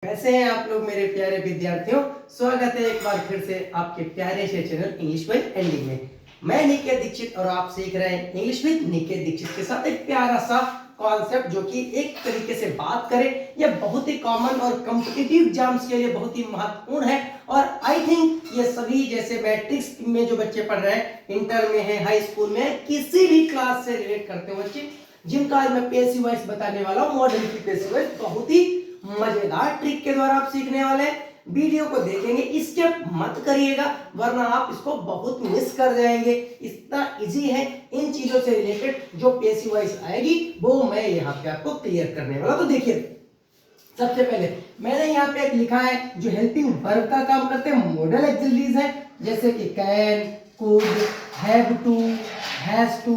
कैसे हैं आप लोग मेरे प्यारे विद्यार्थियों। स्वागत है एक बार फिर से आपके प्यारे से चैनल इंग्लिश विद एंडी में। मैं निकेत दीक्षित और आप सीख रहे हैं इंग्लिश विद निकेत दीक्षित के साथ एक प्यारा सा कॉन्सेप्ट जो कि एक तरीके से बात करें। यह बहुत ही कॉमन और कॉम्पिटिटिव एग्जाम्स के लिए बहुत ही महत्वपूर्ण है और आई थिंक ये सभी जैसे मैट्रिक्स में जो बच्चे पढ़ रहे हैं, इंटर में है, हाई स्कूल में, किसी भी क्लास से रिलेट करते हो बच्चे, जिनका आज मैं पैसिव वॉइस बताने वाला हूँ। मॉडल की पैसिव वॉइस बहुत ही मजेदार ट्रिक के द्वारा आप सीखने वाले हैं। वीडियो को देखेंगे, स्किप मत करिएगा वरना आप इसको बहुत मिस कर जाएंगे। इतना इजी है। इन चीजों से रिलेटेड जो पैसिव वॉइस आएगी वो मैं यहाँ पे आपको क्लियर करने वाला। तो देखिए, सबसे पहले मैंने यहाँ पे एक लिखा है जो हेल्पिंग वर्ब का काम करते हैं, मॉडल एक्सिलरीज है, जैसे कि can, could, have to, has to,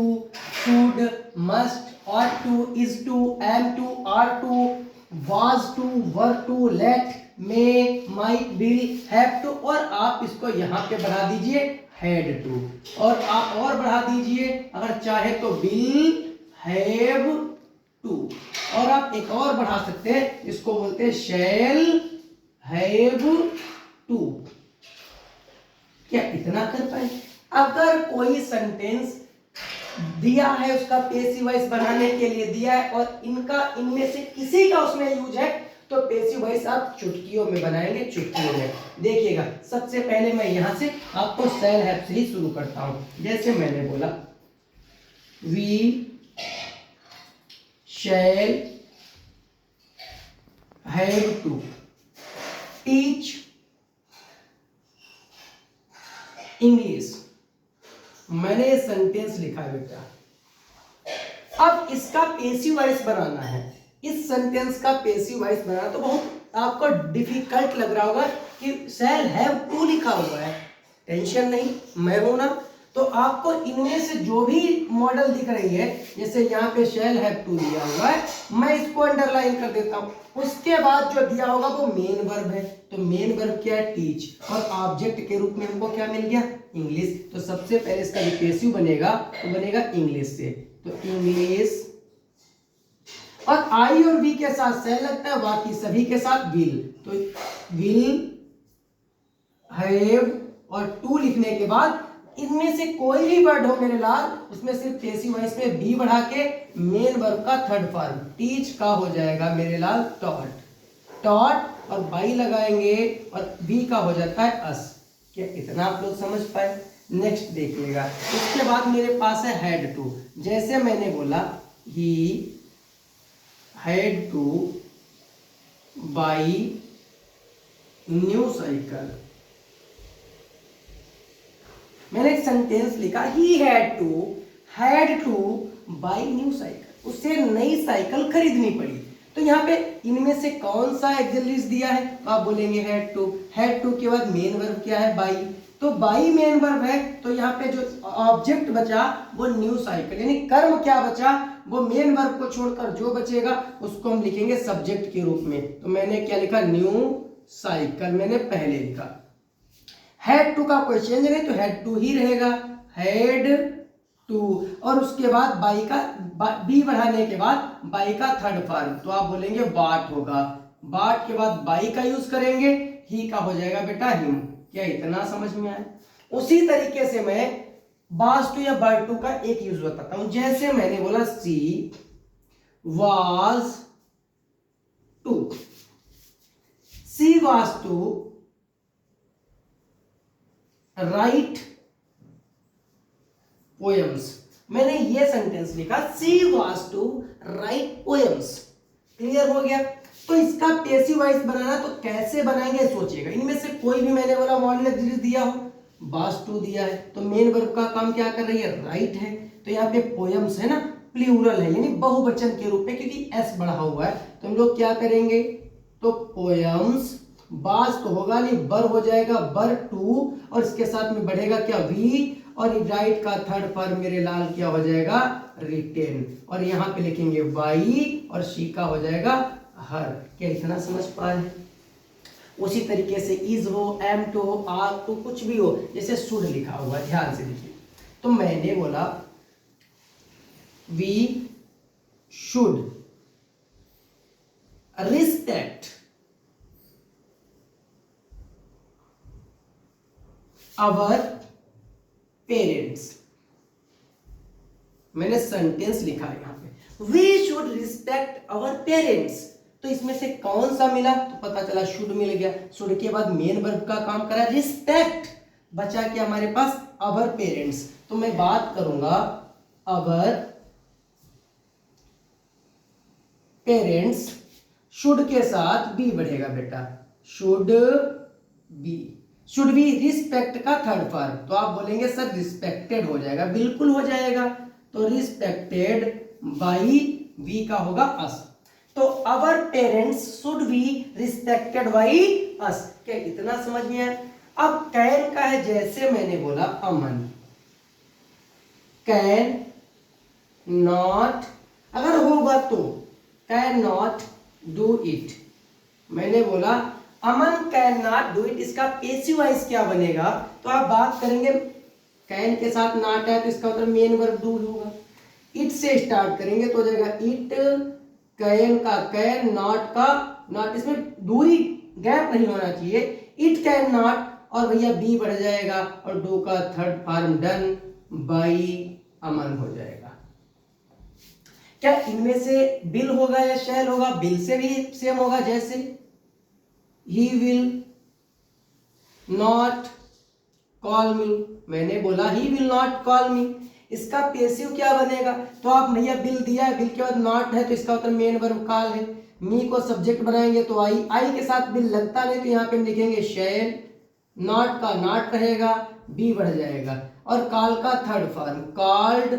should, must, ought to, is to, am to, are to, was to, were to, let, may, might, will, have to, और आप इसको यहाँ पे बढ़ा दीजिए had to, और आप और बढ़ा दीजिए अगर चाहे तो will, have to, और आप एक और बढ़ा सकते हैं, इसको बोलते हैं shall have to। क्या इतना कर पाए? अगर कोई सेंटेंस दिया है, उसका पैसिव वॉइस बनाने के लिए दिया है और इनमें से किसी का उसमें यूज है, तो पैसिव वॉइस आप चुटकियों में बनाएंगे। चुटकियों में देखिएगा, सबसे पहले मैं यहां से आपको शैल हैव से ही शुरू करता हूं। जैसे मैंने बोला we shall have to teach English. मैंने ये सेंटेंस लिखा है बेटा। अब इसका पैसिव वॉइस बनाना है। इस सेंटेंस का पैसिव वॉइस बनाना तो बहुत आपको डिफिकल्ट लग रहा होगा कि शैल हैव टू लिखा हुआ है। टेंशन नहीं, मैं हूं ना। तो आपको इनमें से जो भी मॉडल दिख रही है, जैसे यहाँ पे शैल हैव टू दिया हुआ है, मैं इसको अंडरलाइन कर देता हूं। उसके बाद जो दिया होगा वो मेन वर्ब है। तो मेन वर्ब क्या है? टीच, और ऑब्जेक्ट के रूप में हमको क्या मिल गया? इंग्लिश। तो सबसे पहले इसका जो पैसिव बनेगा तो बनेगा इंग्लिश से। तो इंग्लिश, और आई और वी के साथ शैल लगता है, बाकी सभी के साथ विल। तो विल हैव और टू लिखने के बाद इनमें से कोई भी वर्ड हो मेरे लाल, उसमें सिर्फ पैसिव वॉइस में बी बढ़ा के मेन वर्ब का थर्ड फॉर्म टीच का हो जाएगा मेरे लाल टॉट। टॉट और बाई लगाएंगे और बी का हो जाता है अस। क्या इतना आप लोग समझ पाए? नेक्स्ट देखिएगा, उसके बाद मेरे पास है हैड टू। जैसे मैंने बोला he had two by new cycle. मैंने एक सेंटेंस लिखा, he had two by new cycle. उससे नई साइकिल खरीदनी पड़ी। तो यहाँ पे इनमें से कौन सा एक्सिलरीज दिया है? तो आप बोलेंगे हैड टू। हैड टू के बाद मेन वर्ब क्या है? बाई। तो बाई मेन वर्ब है, तो यहाँ पे जो ऑब्जेक्ट बचा वो न्यू साइकिल, यानी कर्म क्या बचा? वो मेन वर्ब को छोड़कर जो बचेगा उसको हम लिखेंगे सब्जेक्ट के रूप में। तो मैंने क्या लिखा? न्यू साइकिल मैंने पहले लिखा। हैड टू का कोई चेंज नहीं, तो हैड टू ही रहेगा, हैड टू। और उसके बाद बाई का बी बढ़ाने के बाद बाई का थर्ड फॉर्म, तो आप बोलेंगे बाट होगा। बाट के बाद बाई का यूज करेंगे, ही का हो जाएगा बेटा हिम। क्या इतना समझ में आया? उसी तरीके से मैं बास टू या बर टू का एक यूज बताता हूं। जैसे मैंने बोला she was to, she was to write poems. मैंने ये सेंटेंस लिखा, she was to write poems. Clear हो गया? तो इसका पैसिव वॉइस बनाना तो कैसे बनाएंगे सोचिएगा। इनमें से कोई भी मैंने बोला मॉडल एक्सिलरी दिया हो, वाज टू दिया है, तो मेन वर्ब का काम क्या कर रही है? राइट है। तो यहाँ पे पोएम्स है ना, प्लूरल है, यानी बहुवचन के रूप में, क्योंकि एस बढ़ा हुआ है। तो हम लोग क्या करेंगे? तो पोएम्स, बास तो होगा नहीं, बर हो जाएगा, बर टू, और इसके साथ में बढ़ेगा क्या? वी, और राइट का थर्ड फॉर्म मेरे लाल क्या हो जाएगा? रिटेन। और यहाँ पे लिखेंगे बाई और शी का हो जाएगा हर। क्या इतना समझ पाए? उसी तरीके से इज हो, एम टू हो, आर टू, कुछ भी हो, जैसे शुड लिखा हुआ है, ध्यान से देखिए। तो मैंने बोला we should respect our parents, मैंने सेंटेंस लिखा है यहाँ पे, we should respect our parents. तो इसमें से कौन सा मिला, तो पता चला शुड मिल गया। शुड के बाद मेन वर्ब का काम करा रिस्पेक्ट, बचा के हमारे पास आवर पेरेंट्स। तो मैं बात करूंगा आवर पेरेंट्स, शुड के साथ बी बढ़ेगा बेटा, शुड बी रिस्पेक्ट का थर्ड फॉर्म, तो आप बोलेंगे सर रिस्पेक्टेड हो जाएगा, बिल्कुल हो जाएगा। तो रिस्पेक्टेड बाई वी का होगा अस। तो अवर parents should be respected by us. क्या इतना समझ में आया? अब कैन का है, जैसे मैंने बोला अमन, कैन नॉट, अगर होगा तो कैन नॉट डू इट। मैंने बोला अमन कैन नॉट डू इट, इसका पैसिव वॉइस क्या बनेगा? तो आप बात करेंगे कैन के साथ नॉट है तो इसका मतलब मेन वर्ब डू होगा। इट से स्टार्ट करेंगे तो हो जाएगा इट, कैन का कैन, नॉट का नॉट, इसमें दूरी गैप नहीं होना चाहिए। इट कैन नॉट, और भैया बी बढ़ जाएगा और डू का थर्ड फॉर्म डन बाई अमन हो जाएगा। क्या इनमें से बिल होगा या शैल होगा? बिल से भी सेम होगा, जैसे ही विल नॉट कॉल मी, मैंने बोला ही विल नॉट कॉल मी, इसका पैसिव क्या बनेगा? तो आप भैया बिल दिया है, बिल के बाद नॉट है तो इसका मतलब मेन वर्ब कॉल है। मी को सब्जेक्ट बनाएंगे तो आई के साथ बिल लगता नहीं तो यहाँ पे लिखेंगे शैल, नॉट का नॉट रहेगा, बी बढ़ जाएगा, और कॉल का थर्ड फॉर्म कॉल्ड,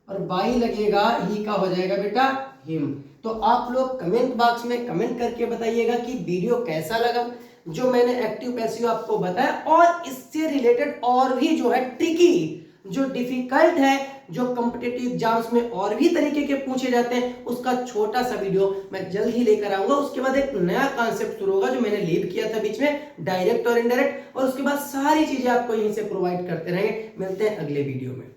और बाई लगेगा, ही का हो जाएगा बेटा हिम। तो आप लोग कमेंट बॉक्स में कमेंट करके बताइएगा कि वीडियो कैसा लगा, जो मैंने एक्टिव पैसिव आपको बताया, और इससे रिलेटेड और भी जो है ट्रिकी, जो डिफिकल्ट है, जो कॉम्पिटिटिव एग्जाम्स में और भी तरीके के पूछे जाते हैं, उसका छोटा सा वीडियो मैं जल्द ही लेकर आऊंगा। उसके बाद एक नया कॉन्सेप्ट शुरू होगा जो मैंने लीव किया था बीच में, डायरेक्ट और इनडायरेक्ट, और उसके बाद सारी चीजें आपको यहीं से प्रोवाइड करते रहेंगे। मिलते हैं अगले वीडियो में।